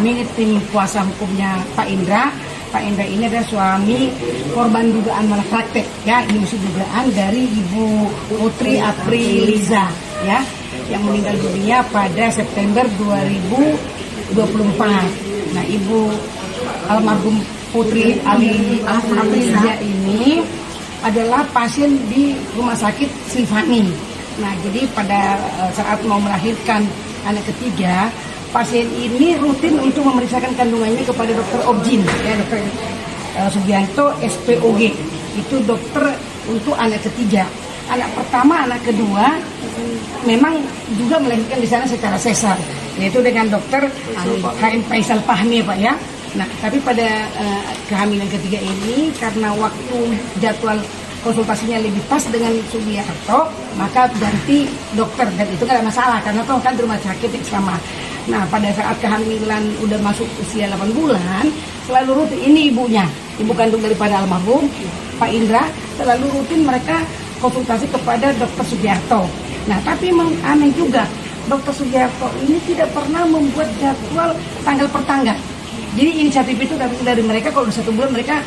kami tim kuasa hukumnya Pak Indra. Pak Indra ini adalah suami korban dugaan malapraktek, ya, ini masih dugaan dari Ibu Putri Apriliza, ya, yang meninggal dunia pada September 2024. Nah, Ibu almarhum Putri Apriliza ini adalah pasien di Rumah Sakit Srivani. Nah, jadi pada saat mau melahirkan anak ketiga, pasien ini rutin untuk memeriksakan kandungannya kepada dokter Objin, ya, dokter Sugianto SPOG. Itu dokter untuk anak ketiga. Anak pertama, anak kedua memang juga melahirkan di sana secara sesar, yaitu dengan dokter HM Faisal Fahmi, Pak, ya. Nah, tapi pada kehamilan ketiga ini karena waktu jadwal konsultasinya lebih pas dengan Sugiarto, maka ganti dokter, dan itu gak ada masalah karena toh kan di rumah sakit yang sama. Nah, pada saat kehamilan udah masuk usia 8 bulan, selalu rutin, ini ibunya, ibu kandung daripada almarhum Pak Indra, selalu rutin mereka konsultasi kepada dokter Sugiarto. Nah, tapi aneh juga, dokter Sugiarto ini tidak pernah membuat jadwal tanggal per tanggal. Jadi inisiatif itu dari mereka, kalau udah 1 bulan mereka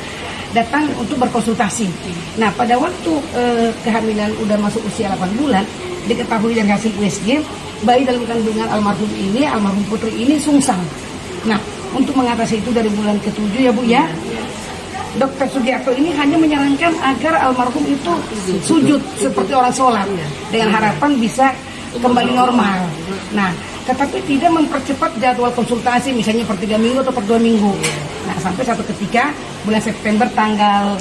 datang untuk berkonsultasi. Nah, pada waktu kehamilan udah masuk usia 8 bulan, diketahui dari hasil USG, bayi dalam kandungan almarhum Putri ini sungsang. Nah, untuk mengatasi itu dari bulan ke-7, ya Bu, ya, Dokter Sugiarto ini hanya menyarankan agar almarhum itu sujud seperti orang sholat, dengan harapan bisa kembali normal. Nah, tetapi tidak mempercepat jadwal konsultasi, misalnya per 3 minggu atau per 2 minggu. Nah, sampai satu ketika bulan September tanggal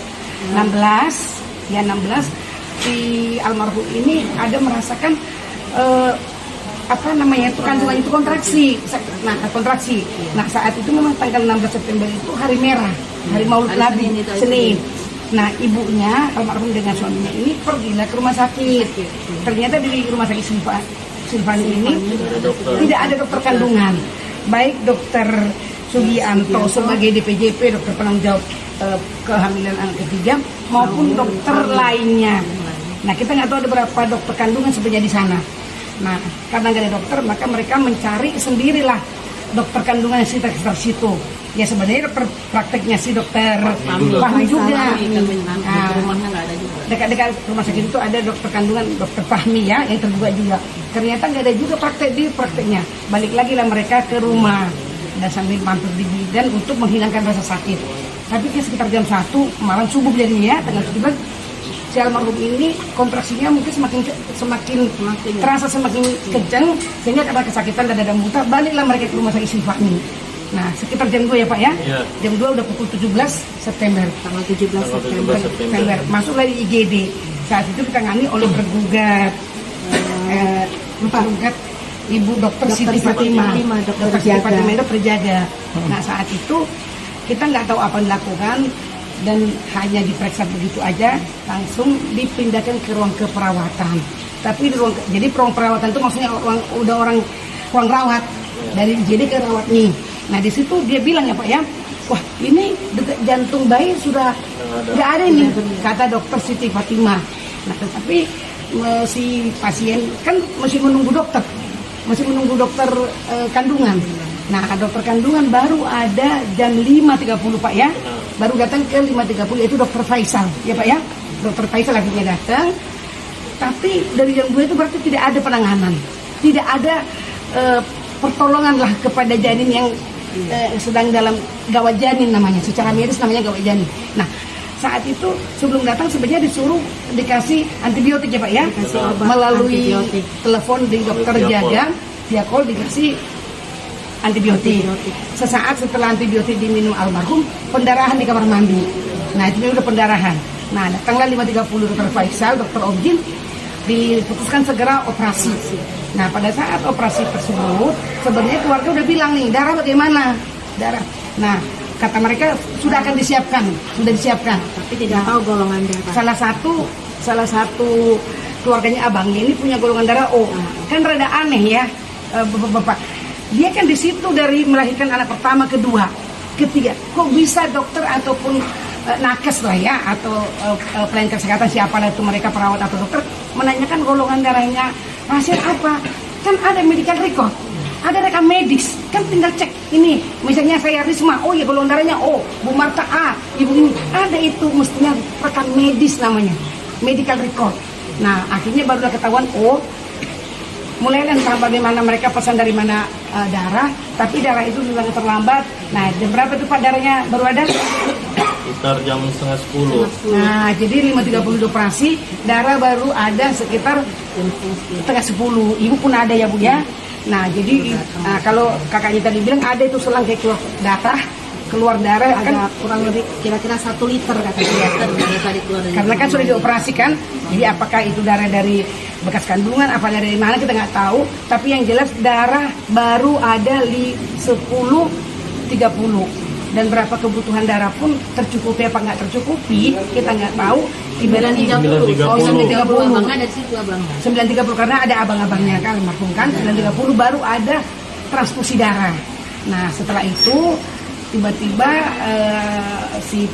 16, ya 16, si almarhum ini ada merasakan kandungan itu kontraksi. Nah, kontraksi. Nah, saat itu memang tanggal 16 September itu hari merah, hari Maulid Nabi, Senin. Nah, ibunya almarhum dengan suaminya ini pergilah ke rumah sakit. Ternyata di rumah sakit Srivani ini tidak ada dokter kandungan, baik dokter Sugianto sebagai DPJP, dokter penanggung jawab kehamilan anak ketiga, maupun dokter lainnya. Nah, kita nggak tahu ada berapa dokter kandungan sebenarnya di sana. Nah, karena nggak ada dokter, maka mereka mencari sendirilah dokter kandungan di sekitar situ. Ya, sebenarnya prakteknya si dokter Fahmi juga. Dekat-dekat rumah sakit itu ada dokter kandungan, dokter Fahmi, ya, yang terbuka juga. Ternyata nggak ada juga prakteknya. Balik lagi lah mereka ke rumah dan sambil mampir di bidan untuk menghilangkan rasa sakit. Tapi sekitar jam 1 malam subuh jadinya, ya, tanggal 17, si almarhum ini kontraksinya mungkin semakin terasa semakin kencang, sehingga karena kesakitan dan dada muntah, baliklah mereka ke rumah sakit Srivani. Nah, sekitar jam 2, ya Pak, ya, jam 2 udah pukul 17 September, tanggal 17 September, masuklah di IGD. Saat itu ditangani oleh tergugat Ibu Dokter Siti Fatimah, Dokter Siti Fatimah itu terjaga. Nah, saat itu kita nggak tahu apa yang dilakukan dan hanya diperiksa begitu aja, langsung dipindahkan ke ruang keperawatan. Tapi di ruang perawatan itu maksudnya ruang rawat, dari IGD ke rawat nih. Nah, di situ dia bilang, ya Pak, ya, wah, ini detak jantung bayi sudah nggak ada ini, kata Dokter Siti Fatimah. Nah, tetapi si pasien kan masih menunggu dokter kandungan. Nah, dokter kandungan baru ada jam 5.30, Pak, ya, baru datang ke 5.30, yaitu Dokter Faisal, ya Pak, ya, Dokter Faisal akhirnya datang. Tapi dari jam 2 itu berarti tidak ada penanganan, tidak ada pertolongan lah kepada janin yang sedang dalam gawat janin, namanya secara medis namanya gawat janin. Nah, saat itu sebelum datang sebenarnya disuruh dikasih antibiotik, ya Pak, ya, melalui telepon di dokter jaga, via call dikasih antibiotik. Sesaat setelah antibiotik diminum almarhum, pendarahan di kamar mandi. Nah, itu udah pendarahan. Nah, datanglah 5.30 Dokter Faisal, Dokter Objin, diputuskan segera operasi. Nah, pada saat operasi tersebut sebenarnya keluarga udah bilang nih, darah bagaimana? Darah. Nah, kata mereka sudah akan disiapkan, tapi tidak tahu golongan darah. Salah satu keluarganya abangnya ini punya golongan darah O. Kan rada aneh, ya, Bapak. Dia kan di situ dari melahirkan anak pertama, kedua, ketiga. Kok bisa dokter ataupun nakes lah, ya, atau pelayan kesehatan siapa itu mereka, perawat atau dokter, menanyakan golongan darahnya pasien apa? Kan ada medical record, ada rekam medis, kan tinggal cek ini misalnya saya Risma, oh ya golongan darahnya oh Bu Marta A, ibu ini ada itu mestinya rekam medis namanya, medical record. Nah akhirnya baru ketahuan oh mulai entah bagaimana mereka pesan dari mana darah, tapi darah itu juga terlambat. Nah jam berapa tuh Pak darahnya baru ada? Sekitar jam setengah 10. Nah jadi 5.30 operasi, darah baru ada sekitar setengah 10. Ibu pun ada ya Bu ya. Nah jadi kalau kakaknya tadi bilang ada itu selang kayak keluar darah kan kurang lebih kira-kira 1 liter katanya tadi keluar dari karena kan sudah dioperasikan. Jadi apakah itu darah dari bekas kandungan, apa dari mana kita nggak tahu. Tapi yang jelas darah baru ada di 10.30 dan berapa kebutuhan darah pun tercukupi apa nggak tercukupi kita nggak tahu. Ibaratnya 9.30 abangnya dari situ abang. 9.30 karena ada abang-abangnya kan almarhum kan. 9.30 baru ada transfusi darah. Nah setelah itu tiba-tiba si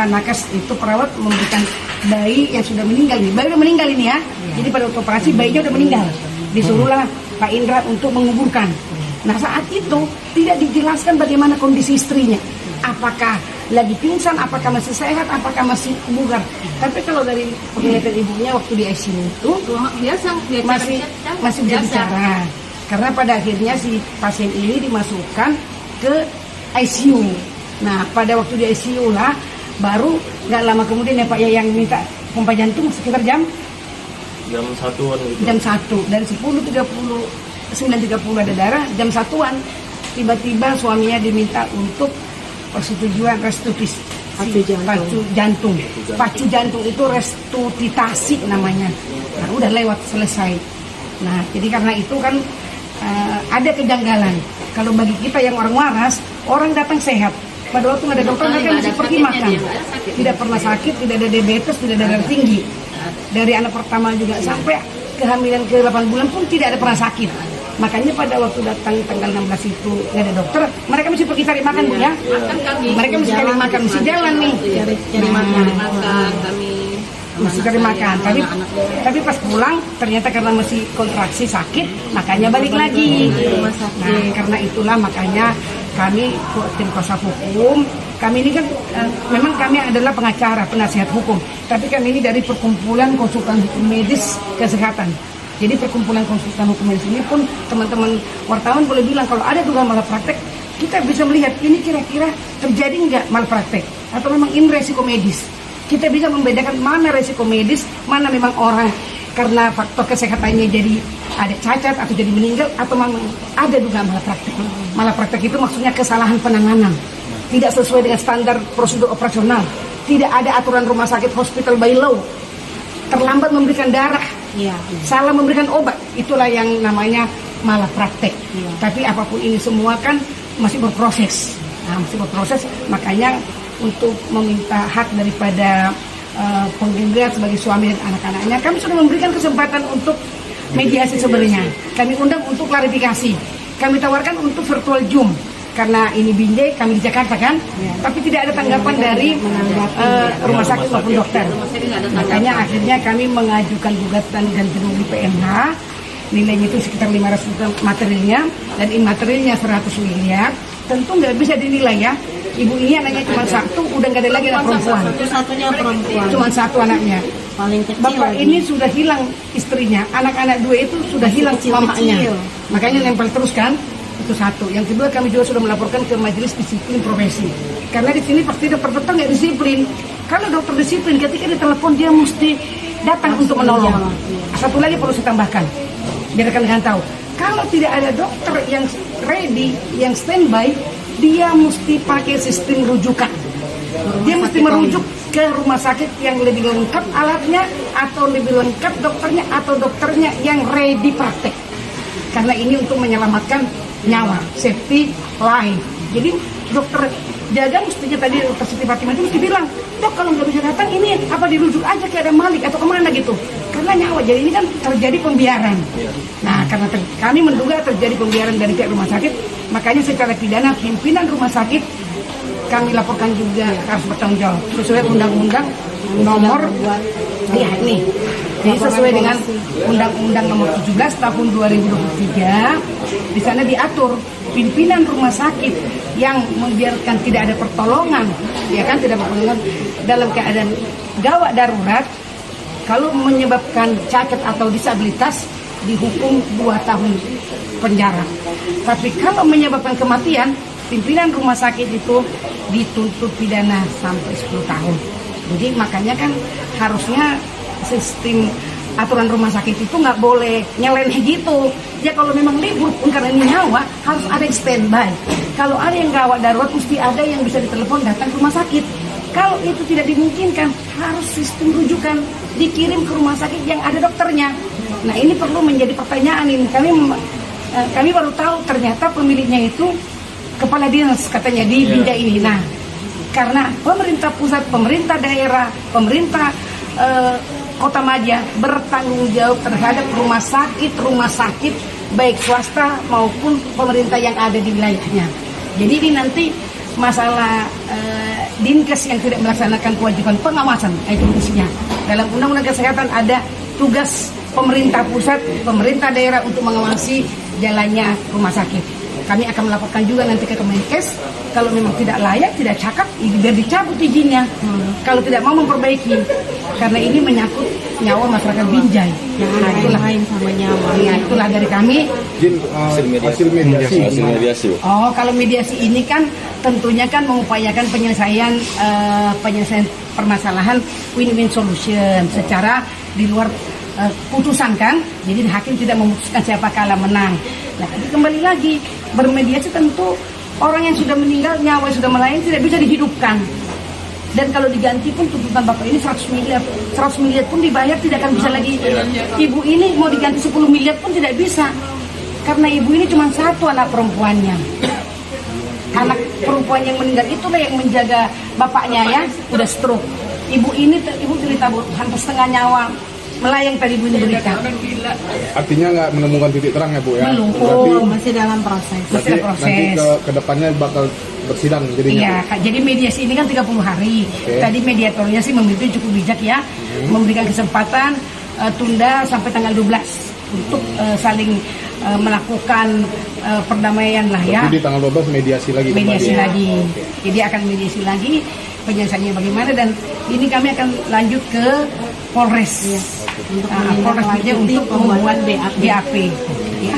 nakes itu perawat memberikan bayi yang sudah meninggal nih. Bayi udah meninggal ini ya. Jadi pada waktu operasi bayinya udah meninggal. Disuruhlah Pak Indra untuk menguburkan. Nah saat itu tidak dijelaskan bagaimana kondisi istrinya. Apakah lagi pingsan, apakah masih sehat, apakah masih bugar. Tapi kalau dari penglihatan ibunya waktu di ICU itu masih bisa bicara. Karena pada akhirnya si pasien ini dimasukkan ke ICU. Nah pada waktu di ICU lah baru nggak lama kemudian ya Pak ya yang minta pompa jantung sekitar jam 1-an gitu. Jam 1 dari 10.30 9.30 ada darah jam 1-an tiba-tiba suaminya diminta untuk persetujuan restitusi pacu jantung itu restitutasi namanya. Nah udah lewat selesai. Nah jadi karena itu kan ada kejanggalan. Kalau bagi kita yang orang waras, orang datang sehat. Pada waktu nggak ada dokter, mereka mesti pergi makan. Tidak pernah sakit, tidak ada diabetes, tidak ada darah tinggi. Dari anak pertama juga sampai kehamilan ke 8 bulan pun tidak ada pernah sakit. Makanya pada waktu datang tanggal 16 itu nggak ada dokter, mereka mesti pergi cari makan Bu ya. Mereka mesti cari makan, mesti jalan nih. Cari makan kami. Masih cari makan, tapi pas pulang ternyata karena masih kontraksi sakit, makanya balik lagi. Nah karena itulah makanya kami tim kuasa hukum, kami ini kan memang kami adalah pengacara, penasihat hukum, tapi kami ini dari perkumpulan konsultan hukum medis kesehatan. Jadi perkumpulan konsultan hukum medis ini pun teman-teman wartawan boleh bilang kalau ada dugaan malpraktek, kita bisa melihat ini kira-kira terjadi nggak malpraktek atau memang ini resiko medis. Kita bisa membedakan mana resiko medis, mana memang orang karena faktor kesehatannya jadi ada cacat atau jadi meninggal atau memang ada dugaan malpraktek. Malpraktek itu maksudnya kesalahan penanganan, tidak sesuai dengan standar prosedur operasional, tidak ada aturan rumah sakit hospital by law, terlambat memberikan darah, salah memberikan obat, itulah yang namanya malpraktek. Tapi apapun ini semua kan masih berproses. Nah, masih berproses, makanya untuk meminta hak daripada penggugat sebagai suami dan anak-anaknya, kami sudah memberikan kesempatan untuk mediasi sebenarnya. Kami undang untuk klarifikasi. Kami tawarkan untuk virtual Zoom. Karena ini Binjai, kami di Jakarta kan, tapi tidak ada tanggapan dari rumah sakit maupun dokter. Makanya akhirnya kami mengajukan gugatan ganti rugi PNH. Nilainya itu sekitar 500 juta materialnya, dan imaterialnya 100 miliar. Tentu nggak bisa dinilai ya. Ibu ini anaknya cuma satu, udah nggak ada lagi anak perempuan. Satu-satunya perempuan. Cuma satu anaknya. Paling kecil. Bapak ini sudah hilang istrinya, anak-anak 2 itu sudah hilang mamanya. Makanya nempel terus kan. Itu satu. Yang kedua kami juga sudah melaporkan ke Majelis Disiplin Profesi. Karena di sini pasti dokter nggak disiplin. Kalau dokter disiplin, ketika ditelepon dia mesti datang untuk menolong. Satu lagi perlu saya tambahkan, biar rekan-rekan tahu. Kalau tidak ada dokter yang ready, yang standby, dia mesti pakai sistem rujukan. Dia mesti merujuk ke rumah sakit yang lebih lengkap alatnya, atau lebih lengkap dokternya, atau dokternya yang ready praktek. Karena ini untuk menyelamatkan nyawa, safety life. Jadi dokter jaga mestinya tadi dokter Siti Fatimah itu mesti bilang, dok kalau nggak bisa datang ini apa dirujuk aja ke ada Malik atau kemana gitu. Karena nyawa, jadi ini kan terjadi pembiaran. Nah karena kami menduga terjadi pembiaran dari pihak rumah sakit, makanya secara pidana pimpinan rumah sakit kami laporkan juga harus bertanggung jawab sesuai undang-undang nomor ya nih Jadi sesuai dengan Undang-Undang Nomor 17 Tahun 2023, di sana diatur pimpinan rumah sakit yang membiarkan tidak ada pertolongan, ya kan, tidak ada pertolongan dalam keadaan gawat darurat, kalau menyebabkan cacat atau disabilitas dihukum 2 tahun penjara. Tapi kalau menyebabkan kematian, pimpinan rumah sakit itu dituntut pidana sampai 10 tahun. Jadi makanya kan harusnya sistem aturan rumah sakit itu nggak boleh nyeleneh gitu. Ya kalau memang libur pun karena ini nyawa harus ada yang standby. Kalau ada yang gawat darurat mesti ada yang bisa ditelepon datang ke rumah sakit. Kalau itu tidak dimungkinkan harus sistem rujukan dikirim ke rumah sakit yang ada dokternya. Nah ini perlu menjadi pertanyaan ini. Kami baru tahu ternyata pemiliknya itu kepala dinas katanya di bidang ini. Nah karena pemerintah pusat, pemerintah daerah, pemerintah Kota Madia bertanggung jawab terhadap rumah sakit baik swasta maupun pemerintah yang ada di wilayahnya. Jadi ini nanti masalah Dinkes yang tidak melaksanakan kewajiban pengawasan itu fungsinya. Dalam Undang-Undang Kesehatan ada tugas pemerintah pusat, pemerintah daerah untuk mengawasi jalannya rumah sakit. Kami akan melaporkan juga nanti ke Kemenkes kalau memang tidak layak, tidak cakep, biar dicabut izinnya. Kalau tidak mau memperbaiki, karena ini menyangkut nyawa masyarakat Binjai. Nah, itulah sama nyawa. Ya, itulah dari kami. Hasil mediasi. Oh, kalau mediasi ini kan tentunya kan mengupayakan penyelesaian permasalahan win-win solution secara di luar putusan kan, jadi hakim tidak memutuskan siapa kalah menang. Nah, kembali lagi bermediasi tentu orang yang sudah meninggal nyawa yang sudah melayang tidak bisa dihidupkan. Dan kalau diganti pun tuntutan bapak ini 100 miliar pun dibayar tidak akan bisa lagi. Ibu ini mau diganti 10 miliar pun tidak bisa, karena ibu ini cuma satu anak perempuannya. Anak perempuan yang meninggal itulah yang menjaga bapaknya ya, udah stroke. Ibu cerita hampir setengah nyawa melayang tadi Bu ini berita. Artinya nggak menemukan titik terang ya Bu ya? Belum, masih dalam proses. Nanti ke depannya bakal bersidang jadinya. Iya, jadi mediasi ini kan 30 hari. Okay. Tadi mediatornya sih memimpin cukup bijak ya, memberikan kesempatan tunda sampai tanggal 12 untuk saling melakukan perdamaian lah ya. Jadi di tanggal 12 mediasi lagi. Lagi. Jadi akan mediasi lagi, penyelesaiannya bagaimana, dan ini kami akan lanjut ke Polres. Polres untuk membuat BAP. Ya.